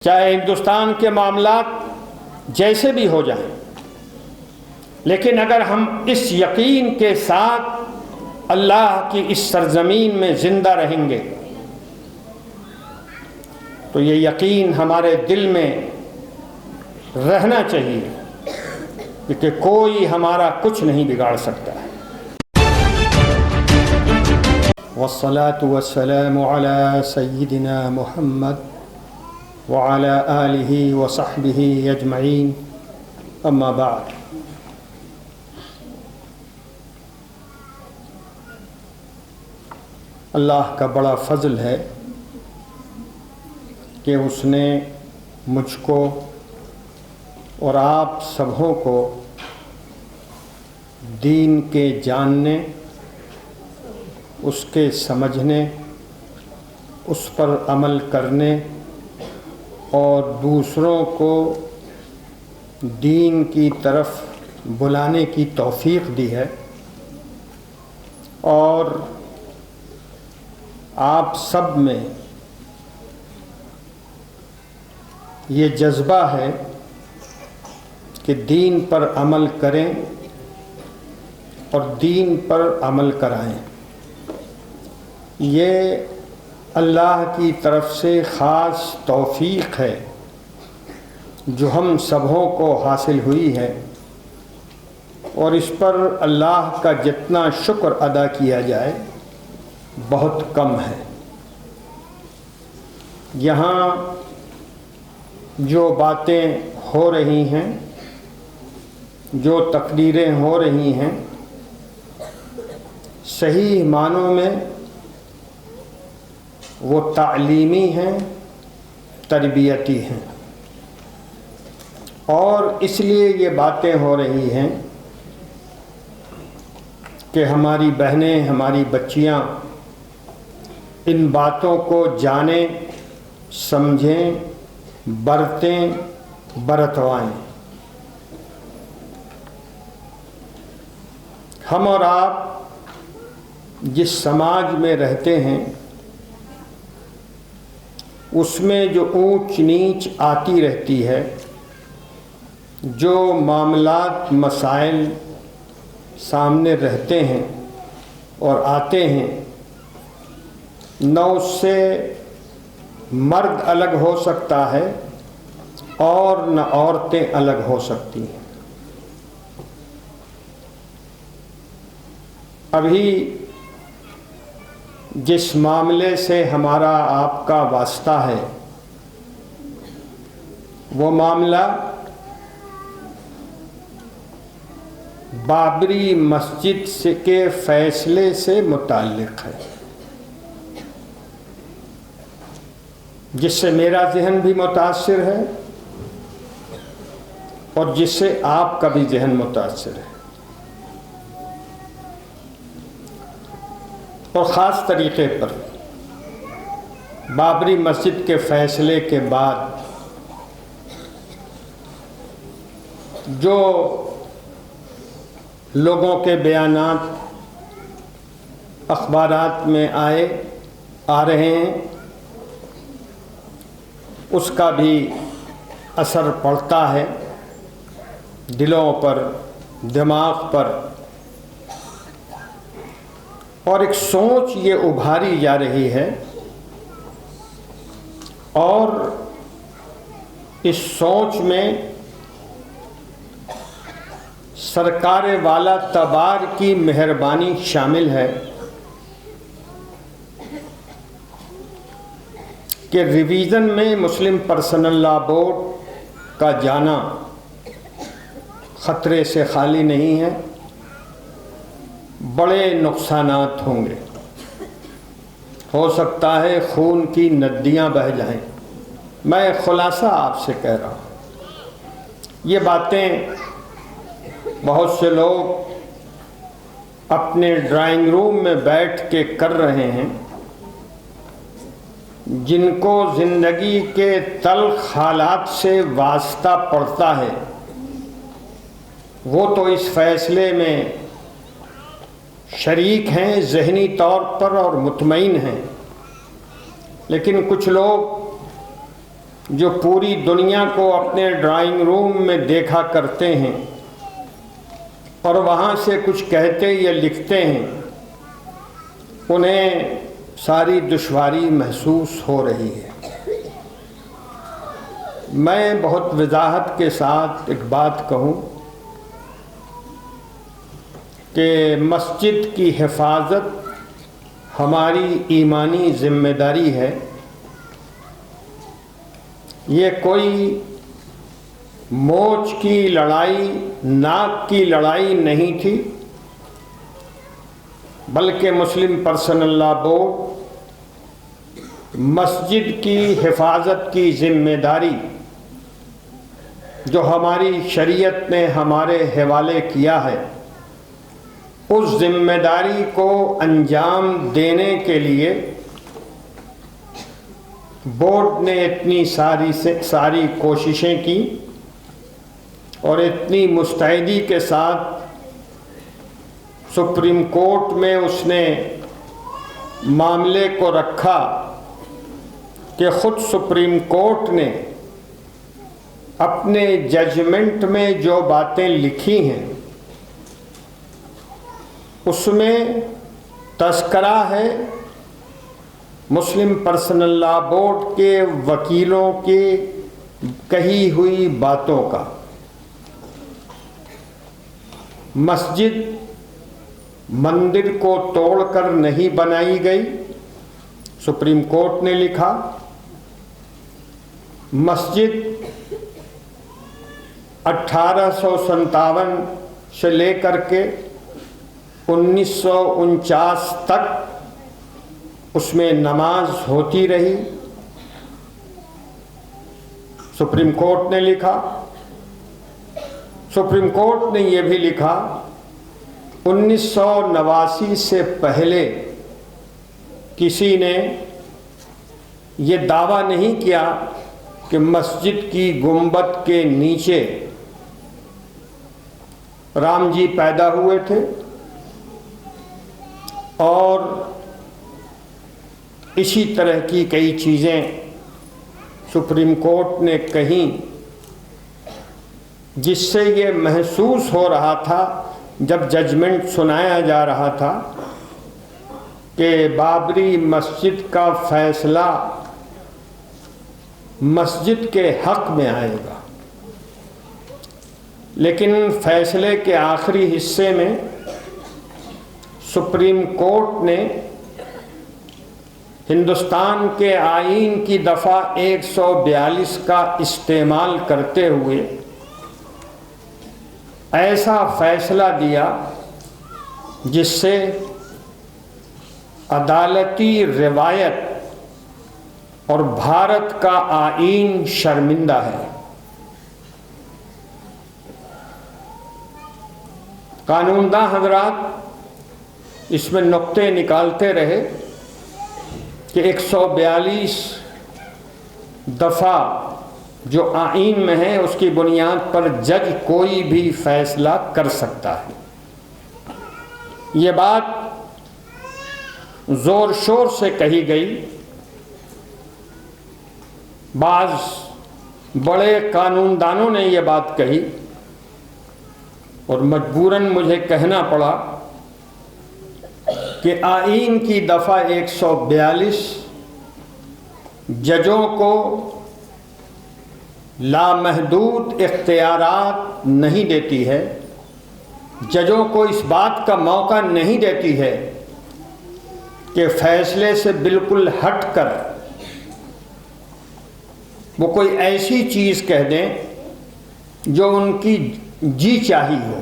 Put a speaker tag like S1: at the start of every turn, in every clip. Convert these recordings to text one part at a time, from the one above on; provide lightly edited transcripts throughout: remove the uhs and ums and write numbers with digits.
S1: چاہے ہندوستان کے معاملات جیسے بھی ہو جائیں، لیکن اگر ہم اس یقین کے ساتھ اللہ کی اس سرزمین میں زندہ رہیں گے تو یہ یقین ہمارے دل میں رہنا چاہیے کہ کوئی ہمارا کچھ نہیں بگاڑ سکتا ہے۔ والصلاة والسلام على سيدنا محمد وعلى آلہ وصحبہ اجمعین، اما بعد۔ اللہ کا بڑا فضل ہے کہ اس نے مجھ کو اور آپ سبھوں کو دین کے جاننے، اس کے سمجھنے، اس پر عمل کرنے اور دوسروں کو دین کی طرف بلانے کی توفیق دی ہے، اور آپ سب میں یہ جذبہ ہے کہ دین پر عمل کریں اور دین پر عمل کرائیں۔ یہ اللہ کی طرف سے خاص توفیق ہے جو ہم سبھوں کو حاصل ہوئی ہے، اور اس پر اللہ کا جتنا شکر ادا کیا جائے بہت کم ہے۔ یہاں جو باتیں ہو رہی ہیں، جو تقریریں ہو رہی ہیں، صحیح معنوں میں وہ تعلیمی ہیں، تربیتی ہیں، اور اس لیے یہ باتیں ہو رہی ہیں کہ ہماری بہنیں، ہماری بچیاں ان باتوں کو جانیں، سمجھیں، برتیں، برتوائیں۔ ہم اور آپ جس سماج میں رہتے ہیں اس میں جو اونچ نیچ آتی رہتی ہے، جو معاملات، مسائل سامنے رہتے ہیں اور آتے ہیں، نہ اس سے مرد الگ ہو سکتا ہے اور نہ عورتیں الگ ہو سکتی ہیں۔ ابھی جس معاملے سے ہمارا آپ کا واسطہ ہے وہ معاملہ بابری مسجد کے فیصلے سے متعلق ہے، جس سے میرا ذہن بھی متاثر ہے اور جس سے آپ کا بھی ذہن متاثر ہے۔ اور خاص طریقے پر بابری مسجد کے فیصلے کے بعد جو لوگوں کے بیانات اخبارات میں آ رہے ہیں، اس کا بھی اثر پڑتا ہے دلوں پر، دماغ پر، اور ایک سوچ یہ ابھاری جا رہی ہے، اور اس سوچ میں سرکار والا تبار کی مہربانی شامل ہے کہ ریویژن میں مسلم پرسنل لا بورڈ کا جانا خطرے سے خالی نہیں ہے، بڑے نقصانات ہوں گے، ہو سکتا ہے خون کی ندیاں بہہ جائیں۔ میں خلاصہ آپ سے کہہ رہا ہوں، یہ باتیں بہت سے لوگ اپنے ڈرائنگ روم میں بیٹھ کے کر رہے ہیں، جن کو زندگی کے تلخ حالات سے واسطہ پڑتا ہے، وہ تو اس فیصلے میں شریک ہیں ذہنی طور پر اور مطمئن ہیں، لیکن کچھ لوگ جو پوری دنیا کو اپنے ڈرائنگ روم میں دیکھا کرتے ہیں اور وہاں سے کچھ کہتے یا لکھتے ہیں، انہیں ساری دشواری محسوس ہو رہی ہے۔ میں بہت وضاحت کے ساتھ ایک بات کہوں کہ مسجد کی حفاظت ہماری ایمانی ذمہ داری ہے۔ یہ کوئی موچ کی لڑائی، ناک کی لڑائی نہیں تھی، بلکہ مسلم پرسنل لا بورڈ مسجد کی حفاظت کی ذمہ داری جو ہماری شریعت نے ہمارے حوالے کیا ہے، اس ذمہ داری کو انجام دینے کے لیے بورڈ نے اتنی ساری کوششیں کی اور اتنی مستعدی کے ساتھ سپریم کورٹ میں اس نے معاملے کو رکھا کہ خود سپریم کورٹ نے اپنے ججمنٹ میں جو باتیں لکھی ہیں اس میں تذکرہ ہے مسلم پرسنل لا بورڈ کے وکیلوں کی کہی ہوئی باتوں کا۔ مسجد مندر کو توڑ کر نہیں بنائی گئی، سپریم کورٹ نے لکھا۔ مسجد 1857 سے لے کر کے 1949 تک اس میں نماز ہوتی رہی، سپریم کورٹ نے لکھا۔ سپریم کورٹ نے یہ بھی لکھا 1989 سے پہلے کسی نے یہ دعویٰ نہیں کیا کہ مسجد کی گنبد کے نیچے رام جی پیدا ہوئے تھے، اور اسی طرح کی کئی چیزیں سپریم کورٹ نے کہیں، جس سے یہ محسوس ہو رہا تھا جب ججمنٹ سنایا جا رہا تھا کہ بابری مسجد کا فیصلہ مسجد کے حق میں آئے گا، لیکن فیصلے کے آخری حصے میں سپریم کورٹ نے ہندوستان کے آئین کی دفعہ 142 کا استعمال کرتے ہوئے ایسا فیصلہ دیا جس سے عدالتی روایت اور بھارت کا آئین شرمندہ ہے۔ قانون داں حضرات اس میں نقطے نکالتے رہے کہ 142 دفعہ جو آئین میں ہے اس کی بنیاد پر جج کوئی بھی فیصلہ کر سکتا ہے۔ یہ بات زور شور سے کہی گئی، بعض بڑے قانون دانوں نے یہ بات کہی اور مجبوراً مجھے کہنا پڑا کہ آئین کی دفعہ 142 ججوں کو لامحدود اختیارات نہیں دیتی ہے، ججوں کو اس بات کا موقع نہیں دیتی ہے کہ فیصلے سے بالکل ہٹ کر وہ کوئی ایسی چیز کہہ دیں جو ان کی جی چاہی ہو۔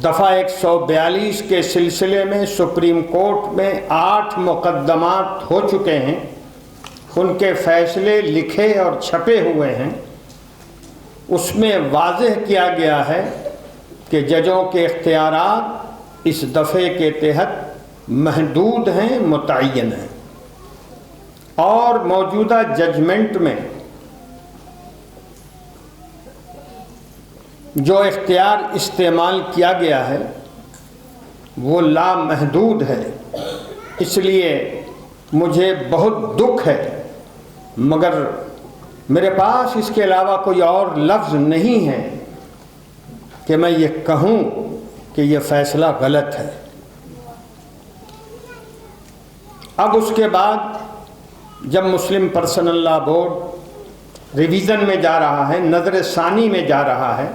S1: دفعہ 142 کے سلسلے میں سپریم کورٹ میں 8 مقدمات ہو چکے ہیں، ان کے فیصلے لکھے اور چھپے ہوئے ہیں۔ اس میں واضح کیا گیا ہے کہ ججوں کے اختیارات اس دفعے کے تحت محدود ہیں، متعین ہیں، اور موجودہ ججمنٹ میں جو اختیار استعمال کیا گیا ہے وہ لامحدود ہے۔ اس لیے مجھے بہت دکھ ہے مگر میرے پاس اس کے علاوہ کوئی اور لفظ نہیں ہے کہ میں یہ کہوں کہ یہ فیصلہ غلط ہے۔ اب اس کے بعد جب مسلم پرسنل لا بورڈ ریویژن میں جا رہا ہے، نظر ثانی میں جا رہا ہے،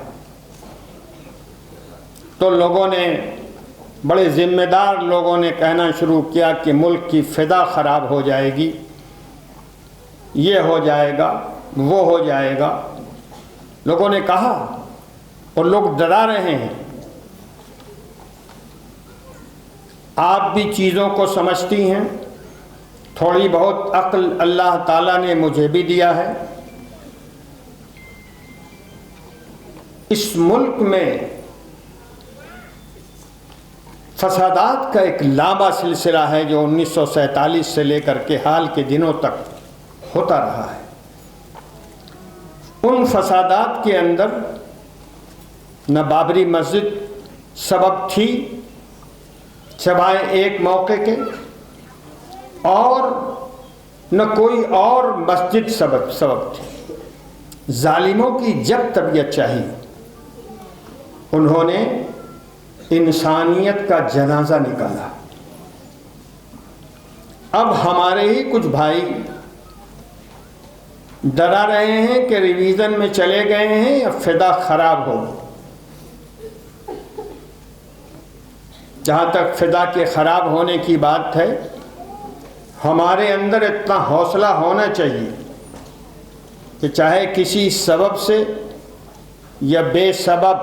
S1: تو لوگوں نے، بڑے ذمہ دار لوگوں نے کہنا شروع کیا کہ ملک کی فضا خراب ہو جائے گی، یہ ہو جائے گا، وہ ہو جائے گا۔ لوگوں نے کہا اور لوگ ڈرا رہے ہیں۔ آپ بھی چیزوں کو سمجھتی ہیں، تھوڑی بہت عقل اللہ تعالیٰ نے مجھے بھی دیا ہے۔ اس ملک میں فسادات کا ایک لامبا سلسلہ ہے جو 1947 سے لے کر کے حال کے دنوں تک ہوتا رہا ہے۔ ان فسادات کے اندر نہ بابری مسجد سبب تھی سوائے ایک موقع کے، اور نہ کوئی اور مسجد سبب تھی۔ ظالموں کی جب طبیعت چاہی انہوں نے انسانیت کا جنازہ نکالا۔ اب ہمارے ہی کچھ بھائی ڈرا رہے ہیں کہ ریویژن میں چلے گئے ہیں یا فضا خراب ہو۔ جہاں تک فضا کے خراب ہونے کی بات ہے، ہمارے اندر اتنا حوصلہ ہونا چاہیے کہ چاہے کسی سبب سے یا بے سبب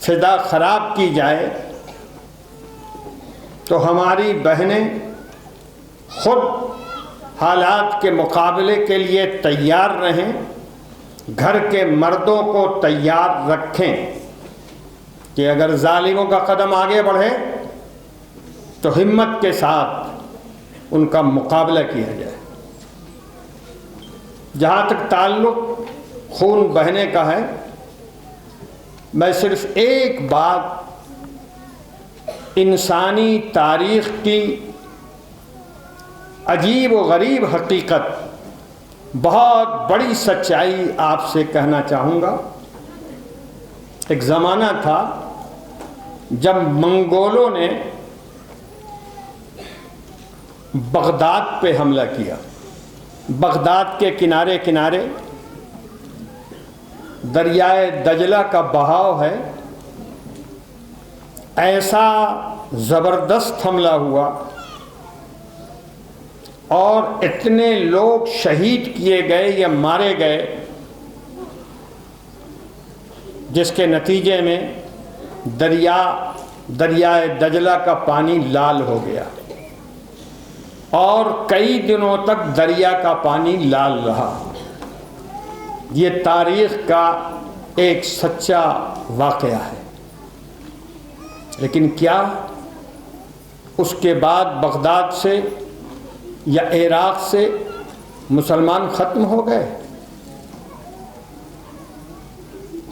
S1: فضا خراب کی جائے تو ہماری بہنیں خود حالات کے مقابلے کے لیے تیار رہیں، گھر کے مردوں کو تیار رکھیں کہ اگر ظالموں کا قدم آگے بڑھے تو ہمت کے ساتھ ان کا مقابلہ کیا جائے۔ جہاں تک تعلق خون بہنے کا ہے، میں صرف ایک بات انسانی تاریخ کی عجیب و غریب حقیقت، بہت بڑی سچائی آپ سے کہنا چاہوں گا۔ ایک زمانہ تھا جب منگولوں نے بغداد پہ حملہ کیا۔ بغداد کے کنارے کنارے دریائے دجلہ کا بہاؤ ہے، ایسا زبردست حملہ ہوا اور اتنے لوگ شہید کیے گئے یا مارے گئے، جس کے نتیجے میں دریائے دجلہ کا پانی لال ہو گیا اور کئی دنوں تک دریا کا پانی لال رہا۔ یہ تاریخ کا ایک سچا واقعہ ہے۔ لیکن کیا اس کے بعد بغداد سے یا عراق سے مسلمان ختم ہو گئے؟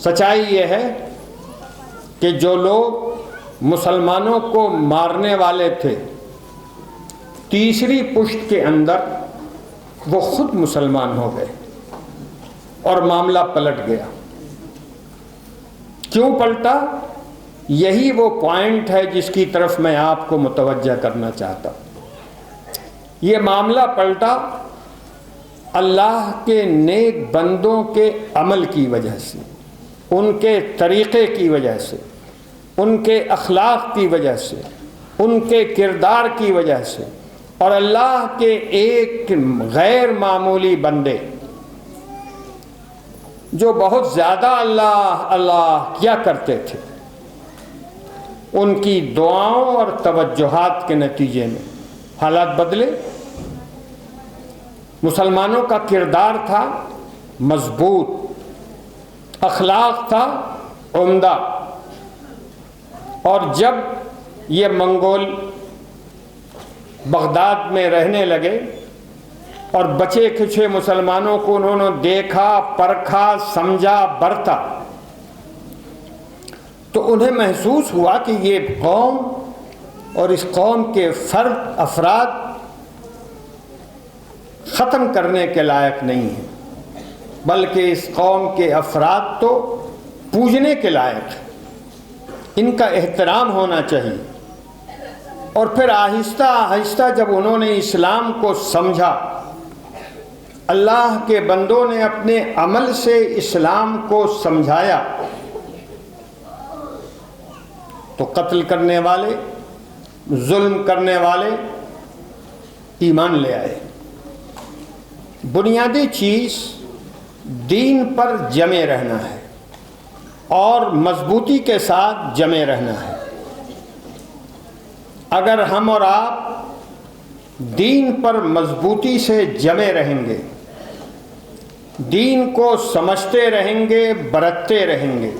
S1: سچائی یہ ہے کہ جو لوگ مسلمانوں کو مارنے والے تھے، تیسری پشت کے اندر وہ خود مسلمان ہو گئے اور معاملہ پلٹ گیا۔ کیوں پلٹا؟ یہی وہ پوائنٹ ہے جس کی طرف میں آپ کو متوجہ کرنا چاہتا ہوں۔ یہ معاملہ پلٹا اللہ کے نیک بندوں کے عمل کی وجہ سے، ان کے طریقے کی وجہ سے، ان کے اخلاق کی وجہ سے، ان کے کردار کی وجہ سے، اور اللہ کے ایک غیر معمولی بندے جو بہت زیادہ اللہ اللہ کیا کرتے تھے، ان کی دعاؤں اور توجہات کے نتیجے میں حالات بدلے۔ مسلمانوں کا کردار تھا مضبوط، اخلاق تھا عمدہ، اور جب یہ منگول بغداد میں رہنے لگے اور بچے کھچے مسلمانوں کو انہوں نے دیکھا، پرکھا، سمجھا، برتا، تو انہیں محسوس ہوا کہ یہ قوم اور اس قوم کے افراد ختم کرنے کے لائق نہیں ہیں، بلکہ اس قوم کے افراد تو پوجنے کے لائق ہیں، ان کا احترام ہونا چاہیے۔ اور پھر آہستہ آہستہ جب انہوں نے اسلام کو سمجھا، اللہ کے بندوں نے اپنے عمل سے اسلام کو سمجھایا، تو قتل کرنے والے، ظلم کرنے والے ایمان لے آئے۔ بنیادی چیز دین پر جمے رہنا ہے اور مضبوطی کے ساتھ جمے رہنا ہے۔ اگر ہم اور آپ دین پر مضبوطی سے جمے رہیں گے، دین کو سمجھتے رہیں گے، برتتے رہیں گے،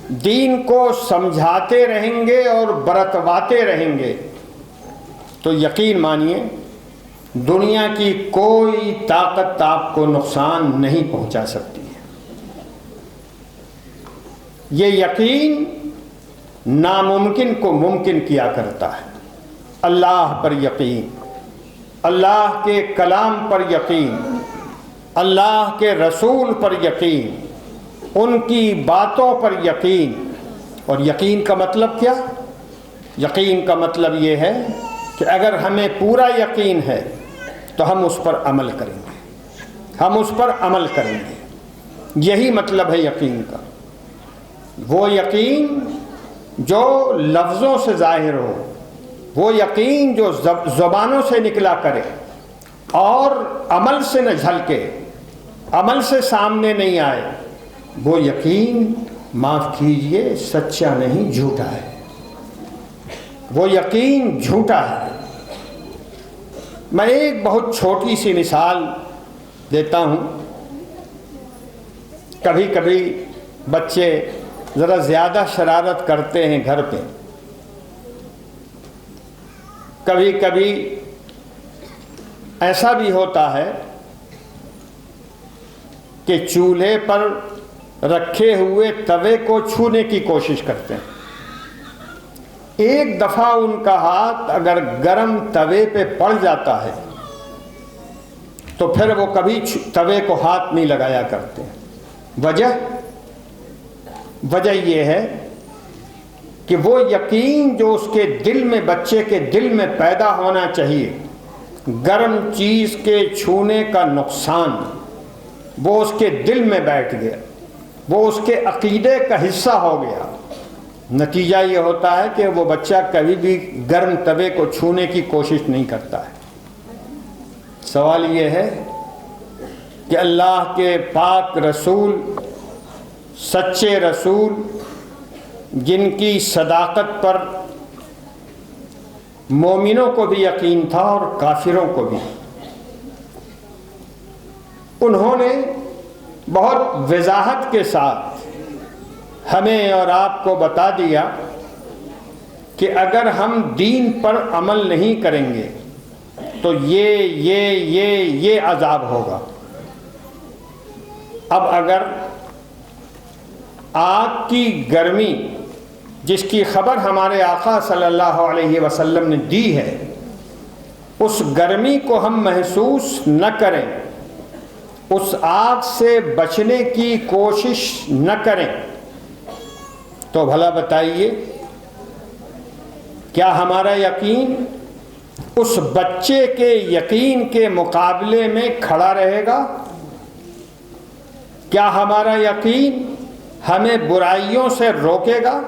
S1: دین کو سمجھاتے رہیں گے اور برتواتے رہیں گے، تو یقین مانیے دنیا کی کوئی طاقت آپ کو نقصان نہیں پہنچا سکتی ہے۔ یہ یقین ناممکن کو ممکن کیا کرتا ہے۔ اللہ پر یقین، اللہ کے کلام پر یقین، اللہ کے رسول پر یقین، ان کی باتوں پر یقین۔ اور یقین کا مطلب کیا؟ یقین کا مطلب یہ ہے کہ اگر ہمیں پورا یقین ہے تو ہم اس پر عمل کریں گے، ہم اس پر عمل کریں گے۔ یہی مطلب ہے یقین کا، وہ یقین جو لفظوں سے ظاہر ہو، وہ یقین جو زبانوں سے نکلا کرے اور عمل سے نہ جھلکے، عمل سے سامنے نہیں آئے، وہ یقین معاف کیجئے سچا نہیں، جھوٹا ہے۔ وہ یقین جھوٹا ہے۔ میں ایک بہت چھوٹی سی مثال دیتا ہوں۔ کبھی کبھی بچے ذرا زیادہ شرارت کرتے ہیں گھر پہ، کبھی کبھی ایسا بھی ہوتا ہے کہ چولہے پر رکھے ہوئے توے کو چھونے کی کوشش کرتے ہیں۔ ایک دفعہ ان کا ہاتھ اگر گرم توے پہ پڑ جاتا ہے تو پھر وہ کبھی توے کو ہاتھ نہیں لگایا کرتے ہیں۔ وجہ یہ ہے کہ وہ یقین جو اس کے دل میں، بچے کے دل میں پیدا ہونا چاہیے، گرم چیز کے چھونے کا نقصان، وہ اس کے دل میں بیٹھ گیا، وہ اس کے عقیدے کا حصہ ہو گیا۔ نتیجہ یہ ہوتا ہے کہ وہ بچہ کبھی بھی گرم توے کو چھونے کی کوشش نہیں کرتا ہے۔ سوال یہ ہے کہ اللہ کے پاک رسول، سچے رسول، جن کی صداقت پر مومنوں کو بھی یقین تھا اور کافروں کو بھی، انہوں نے بہت وضاحت کے ساتھ ہمیں اور آپ کو بتا دیا کہ اگر ہم دین پر عمل نہیں کریں گے تو یہ عذاب ہوگا۔ اب اگر آگ کی گرمی، جس کی خبر ہمارے آقا صلی اللہ علیہ وسلم نے دی ہے، اس گرمی کو ہم محسوس نہ کریں، اس آگ سے بچنے کی کوشش نہ کریں، تو بھلا بتائیے کیا ہمارا یقین اس بچے کے یقین کے مقابلے میں کھڑا رہے گا؟ کیا ہمارا یقین ہمیں برائیوں سے روکے گا؟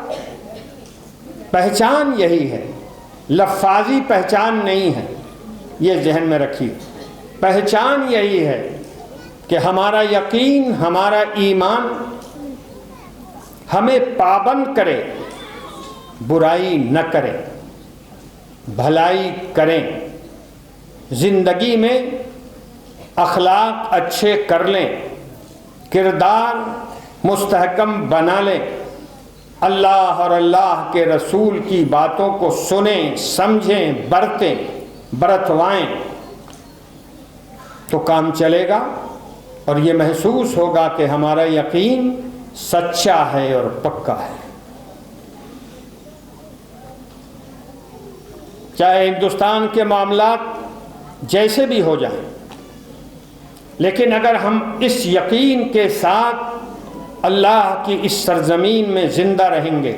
S1: پہچان یہی ہے، لفاظی پہچان نہیں ہے، یہ ذہن میں رکھیے۔ پہچان یہی ہے کہ ہمارا یقین، ہمارا ایمان ہمیں پابند کرے، برائی نہ کریں، بھلائی کریں، زندگی میں اخلاق اچھے کر لیں، کردار مستحکم بنا لیں، اللہ اور اللہ کے رسول کی باتوں کو سنیں، سمجھیں، برتیں، برتوائیں، تو کام چلے گا اور یہ محسوس ہوگا کہ ہمارا یقین سچا ہے اور پکا ہے۔ چاہے ہندوستان کے معاملات جیسے بھی ہو جائیں، لیکن اگر ہم اس یقین کے ساتھ اللہ کی اس سرزمین میں زندہ رہیں گے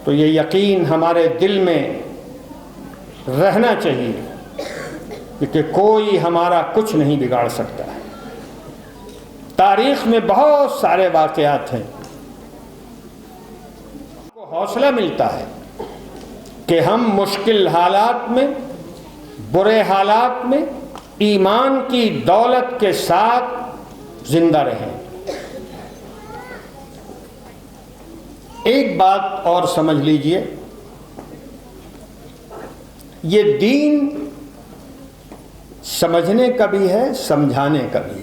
S1: تو یہ یقین ہمارے دل میں رہنا چاہیے کہ کوئی ہمارا کچھ نہیں بگاڑ سکتا ہے۔ تاریخ میں بہت سارے واقعات ہیں، کو حوصلہ ملتا ہے کہ ہم مشکل حالات میں، برے حالات میں ایمان کی دولت کے ساتھ زندہ رہیں۔ ایک بات اور سمجھ لیجئے، یہ دین سمجھنے کا بھی ہے، سمجھانے کا بھی